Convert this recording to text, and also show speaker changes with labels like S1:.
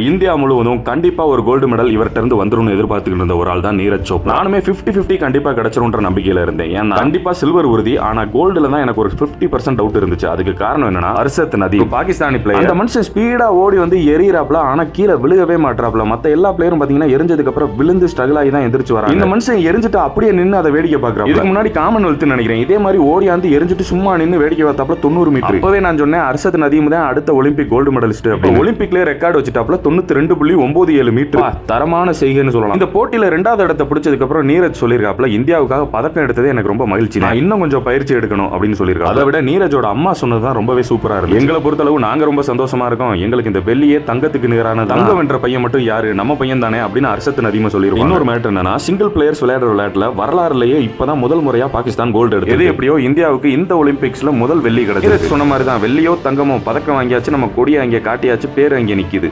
S1: India முழுவதும் கண்டிப்பா ஒரு கோல்டு மெடல் இவர்கிட்ட இருந்து வந்துரும் எதிர்பார்த்துக்கிட்டு இருந்த ஒரு ஆள் தான் நீரஜ் சோப்ரா. நானுமே 50-50 கண்டிப்பா கிடைச்சிரும்ன்ற நம்பிக்கையில இருந்தேன். ஏன்னா கண்டிப்பா சில்வர் உறுதி, ஆனா கோல்டுல தான் எனக்கு ஒரு 50% டவுட் இருந்துச்சு. அதுக்கு காரணம் என்னன்னா அர்ஷத் நதீம், பாகிஸ்தானி பிளேயர். அந்த மனுஷன் ஸ்பீடா ஓடி வந்து எரியறாப்ல, ஆனா கீழே விழுகவே மாட்டாப்ல. மத்த எல்லா பிளேயரும் பாத்தீங்கன்னா எரிஞ்சதுக்கு அப்புறம் விழுந்து ஸ்ட்ரகிள் ஆகி தான் எந்திரிச்சு வராங்க. இந்த மனுஷன் எரிஞ்சிட்டு அப்படியே நின்னு அதை வேடிக்கை பார்க்கறாரு. இதுக்கு முன்னாடி காமன்வெல்த் நினைக்கிறேன் இதே மாதிரி ஓடியாந்து எரிஞ்சிட்டு சும்மா நின்னு வேடிக்கை பார்த்தாப்ல 90 மீட்டர். அப்பவே நான் சொன்னேன் அர்ஷத் நதீம் தான் அடுத்த ஒலிம்பிக் கோல்டு மெடலிஸ்ட். ஒலிம்பிக்ல ரெக்கார்டு வச்சுட்டாப்ல 92.97 மீட்டர். தரமான செய்கைன்னு சொல்லலாம். இந்த போட்டியில 2வது இடத்தை பிடிச்சதுக்கு அப்புறம் நீரஜ் சொல்லிருக்காப்ல, இந்தியாவுக்காக பதக்கம் எடுத்தது எனக்கு ரொம்ப மகிழ்ச்சி, நான் இன்னும் கொஞ்சம் பயிற்சி எடுக்கணும் அப்படின்னு சொல்லியிருக்காரு. அதை விட நீரஜோட அம்மா சொன்னதுதான் ரொம்பவே சூப்பரா இருக்கு. எங்களை பொறுத்தளவு நாங்க ரொம்ப சந்தோஷமா இருக்கோம். எங்களுக்கு இந்த வெள்ளியே தங்கத்துக்கு நிகரான, தங்கம் என்ற பையன் மட்டும் யாரு, நம்ம பையன் தானே அப்படின்னு அர்ஷத் நதீம் சொல்லிருக்காங்க. இன்னொரு மேட்டர் என்னன்னா சிங்கிள் பிளேயர்ஸ் விளையாடுற விளையாட்டுல வரலாறுலயே இப்பதான் முதல் முறையா பாகிஸ்தான் கோல்டு எடுத்தது. எது எப்படியோ இந்தியாவுக்கு இந்த ஒலிம்பிக்ஸ்ல முதல் வெள்ளி கிடைச்சது. சொன்ன மாதிரி தான் வெள்ளியோ தங்கமோ பதக்கம் வாங்கியாச்சு, நம்ம கொடியை அங்கே காட்டியாச்சு, பேர் அங்கே நிக்குது.